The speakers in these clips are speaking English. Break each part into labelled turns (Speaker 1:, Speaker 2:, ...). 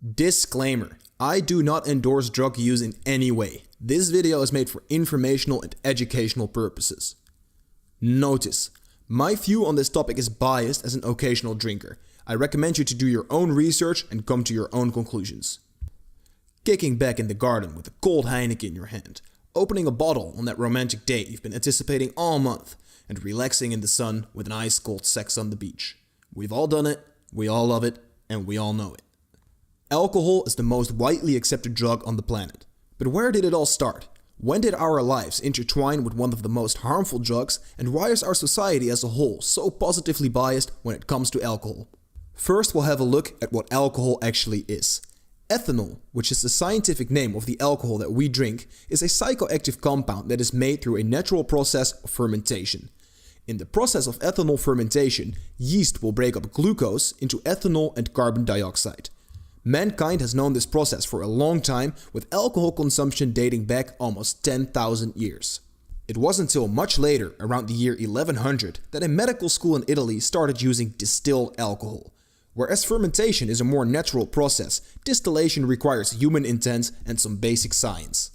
Speaker 1: Disclaimer: I do not endorse drug use in any way. This video is made for informational and educational purposes. Notice: my view on this topic is biased as an occasional drinker. I recommend you to do your own research and come to your own conclusions. Kicking back in the garden with a cold Heineken in your hand, opening a bottle on that romantic date you've been anticipating all month, and relaxing in the sun with an ice-cold sex on the beach. We've all done it, we all love it, and we all know it. Alcohol is the most widely accepted drug on the planet. But where did it all start? When did our lives intertwine with one of the most harmful drugs, and why is our society as a whole so positively biased when it comes to alcohol? First, we'll have a look at what alcohol actually is. Ethanol, which is the scientific name of the alcohol that we drink, is a psychoactive compound that is made through a natural process of fermentation. In the process of ethanol fermentation, yeast will break up glucose into ethanol and carbon dioxide. Mankind has known this process for a long time, with alcohol consumption dating back almost 10,000 years. It wasn't until much later, around the year 1100, that a medical school in Italy started using distilled alcohol. Whereas fermentation is a more natural process, distillation requires human intent and some basic science.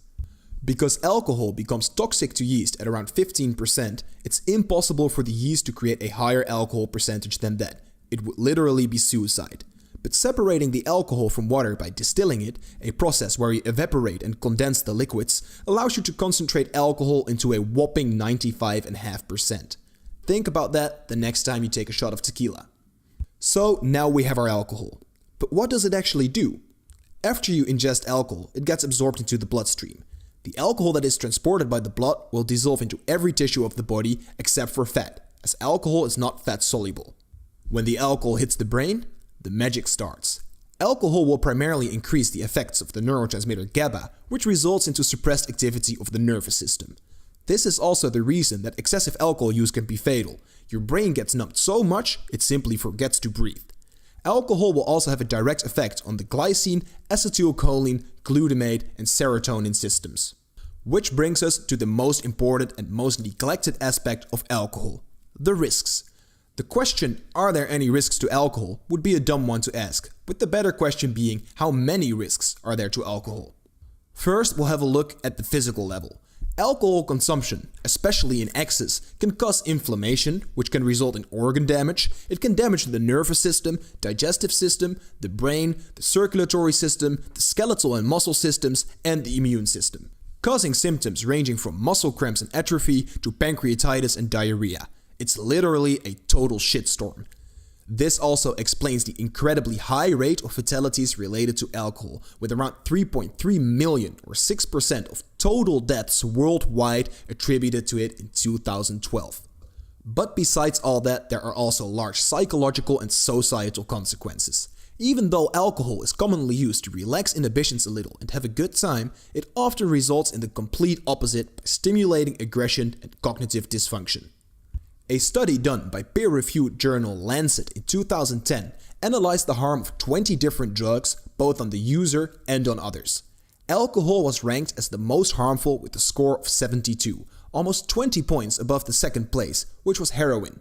Speaker 1: Because alcohol becomes toxic to yeast at around 15%, it's impossible for the yeast to create a higher alcohol percentage than that. It would literally be suicide. But separating the alcohol from water by distilling it, a process where you evaporate and condense the liquids, allows you to concentrate alcohol into a whopping 95.5%. Think about that the next time you take a shot of tequila. So now we have our alcohol. But what does it actually do? After you ingest alcohol, it gets absorbed into the bloodstream. The alcohol that is transported by the blood will dissolve into every tissue of the body except for fat, as alcohol is not fat soluble. When the alcohol hits the brain, the magic starts. Alcohol will primarily increase the effects of the neurotransmitter GABA, which results into suppressed activity of the nervous system. This is also the reason that excessive alcohol use can be fatal. Your brain gets numbed so much, it simply forgets to breathe. Alcohol will also have a direct effect on the glycine, acetylcholine, glutamate, and serotonin systems. Which brings us to the most important and most neglected aspect of alcohol: the risks. The question, are there any risks to alcohol, would be a dumb one to ask, with the better question being, how many risks are there to alcohol? First, we'll have a look at the physical level. Alcohol consumption, especially in excess, can cause inflammation, which can result in organ damage. It can damage the nervous system, digestive system, the brain, the circulatory system, the skeletal and muscle systems, and the immune system, causing symptoms ranging from muscle cramps and atrophy to pancreatitis and diarrhea. It's literally a total shitstorm. This also explains the incredibly high rate of fatalities related to alcohol, with around 3.3 million or 6% of total deaths worldwide attributed to it in 2012. But besides all that, there are also large psychological and societal consequences. Even though alcohol is commonly used to relax inhibitions a little and have a good time, it often results in the complete opposite by stimulating aggression and cognitive dysfunction. A study done by peer-reviewed journal Lancet in 2010 analyzed the harm of 20 different drugs, both on the user and on others. Alcohol was ranked as the most harmful with a score of 72, almost 20 points above the second place, which was heroin.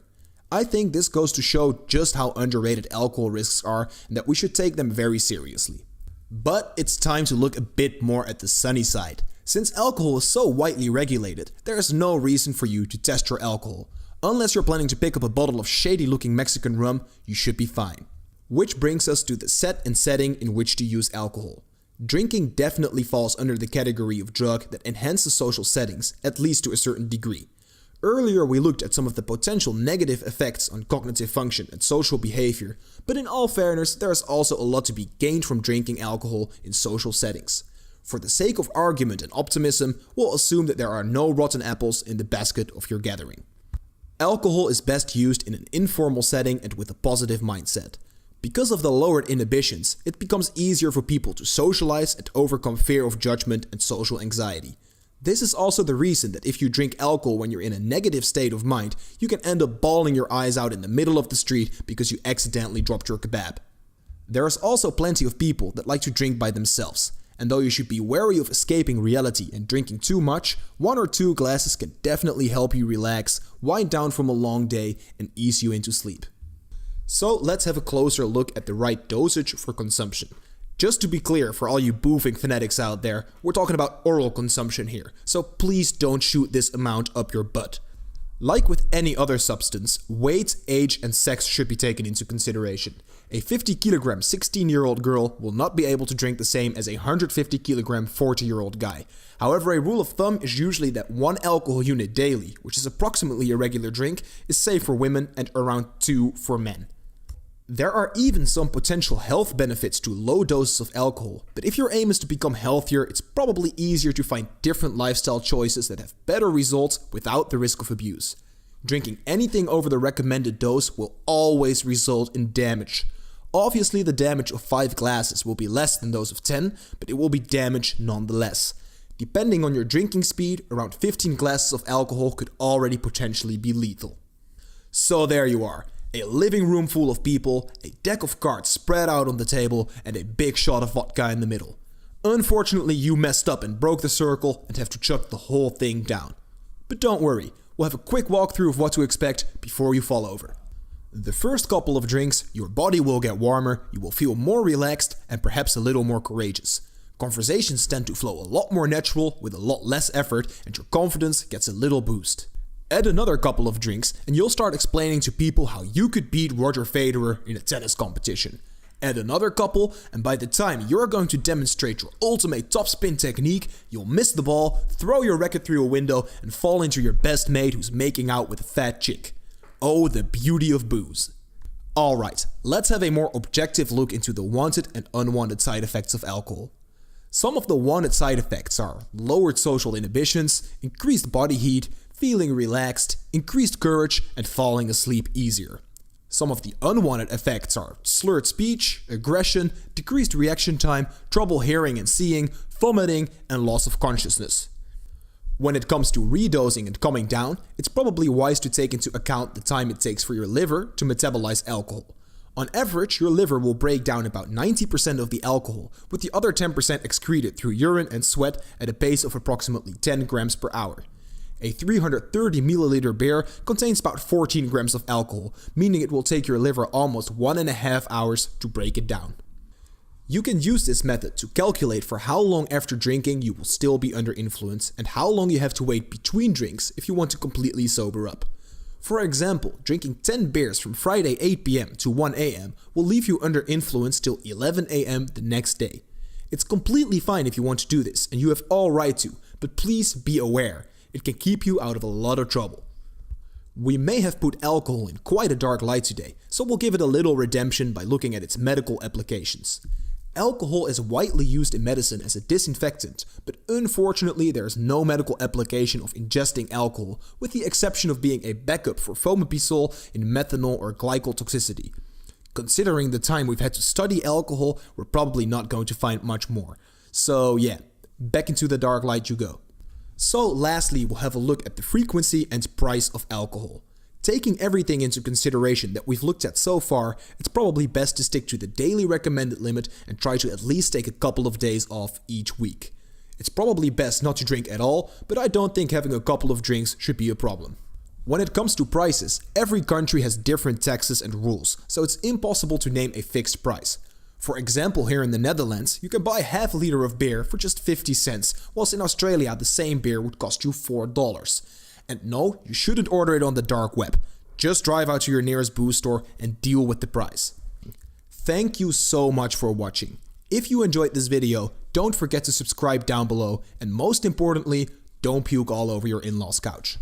Speaker 1: I think this goes to show just how underrated alcohol risks are and that we should take them very seriously. But it's time to look a bit more at the sunny side. Since alcohol is so widely regulated, there is no reason for you to test your alcohol. Unless you're planning to pick up a bottle of shady-looking Mexican rum, you should be fine. Which brings us to the set and setting in which to use alcohol. Drinking definitely falls under the category of drug that enhances social settings, at least to a certain degree. Earlier we looked at some of the potential negative effects on cognitive function and social behavior, but in all fairness, there is also a lot to be gained from drinking alcohol in social settings. For the sake of argument and optimism, we'll assume that there are no rotten apples in the basket of your gathering. Alcohol is best used in an informal setting and with a positive mindset. Because of the lowered inhibitions, it becomes easier for people to socialize and overcome fear of judgment and social anxiety. This is also the reason that if you drink alcohol when you're in a negative state of mind, you can end up bawling your eyes out in the middle of the street because you accidentally dropped your kebab. There is also plenty of people that like to drink by themselves. And though you should be wary of escaping reality and drinking too much, 1 or 2 glasses can definitely help you relax, wind down from a long day, and ease you into sleep. So let's have a closer look at the right dosage for consumption. Just to be clear for all you boofing fanatics out there, we're talking about oral consumption here, so please don't shoot this amount up your butt. Like with any other substance, weight, age and sex should be taken into consideration. A 50 kilogram 16-year-old girl will not be able to drink the same as a 150 kilogram 40-year-old guy. However, a rule of thumb is usually that 1 alcohol unit daily, which is approximately a regular drink, is safe for women and around 2 for men. There are even some potential health benefits to low doses of alcohol, but if your aim is to become healthier, it's probably easier to find different lifestyle choices that have better results without the risk of abuse. Drinking anything over the recommended dose will always result in damage. Obviously, the damage of 5 glasses will be less than those of 10, but it will be damage nonetheless. Depending on your drinking speed, around 15 glasses of alcohol could already potentially be lethal. So there you are. A living room full of people, a deck of cards spread out on the table, and a big shot of vodka in the middle. Unfortunately, you messed up and broke the circle and have to chuck the whole thing down. But don't worry, we'll have a quick walkthrough of what to expect before you fall over. The first couple of drinks, your body will get warmer, you will feel more relaxed and perhaps a little more courageous. Conversations tend to flow a lot more natural with a lot less effort and your confidence gets a little boost. Add another couple of drinks and you'll start explaining to people how you could beat Roger Federer in a tennis competition. Add another couple and by the time you're going to demonstrate your ultimate topspin technique, you'll miss the ball, throw your racket through a window and fall into your best mate who's making out with a fat chick. Oh, the beauty of booze. Alright, let's have a more objective look into the wanted and unwanted side effects of alcohol. Some of the wanted side effects are lowered social inhibitions, increased body heat, feeling relaxed, increased courage, and falling asleep easier. Some of the unwanted effects are slurred speech, aggression, decreased reaction time, trouble hearing and seeing, vomiting, and loss of consciousness. When it comes to redosing and coming down, it's probably wise to take into account the time it takes for your liver to metabolize alcohol. On average, your liver will break down about 90% of the alcohol, with the other 10% excreted through urine and sweat at a pace of approximately 10 grams per hour. A 330 milliliter beer contains about 14 grams of alcohol, meaning it will take your liver almost 1.5 hours to break it down. You can use this method to calculate for how long after drinking you will still be under influence and how long you have to wait between drinks if you want to completely sober up. For example, drinking 10 beers from Friday 8 PM to 1 AM will leave you under influence till 11 AM the next day. It's completely fine if you want to do this and you have all right to, but please be aware. It can keep you out of a lot of trouble. We may have put alcohol in quite a dark light today, so we'll give it a little redemption by looking at its medical applications. Alcohol is widely used in medicine as a disinfectant, but unfortunately there is no medical application of ingesting alcohol, with the exception of being a backup for fomepizole in methanol or glycol toxicity. Considering the time we've had to study alcohol, we're probably not going to find much more. So yeah, back into the dark light you go. So lastly, we'll have a look at the frequency and price of alcohol. Taking everything into consideration that we've looked at so far, it's probably best to stick to the daily recommended limit and try to at least take a couple of days off each week. It's probably best not to drink at all, but I don't think having a couple of drinks should be a problem. When it comes to prices, every country has different taxes and rules, so it's impossible to name a fixed price. For example, here in the Netherlands, you can buy half a liter of beer for just 50 cents, whilst in Australia the same beer would cost you $4. And no, you shouldn't order it on the dark web. Just drive out to your nearest booze store and deal with the price. Thank you so much for watching. If you enjoyed this video, don't forget to subscribe down below, and most importantly, don't puke all over your in-laws' couch.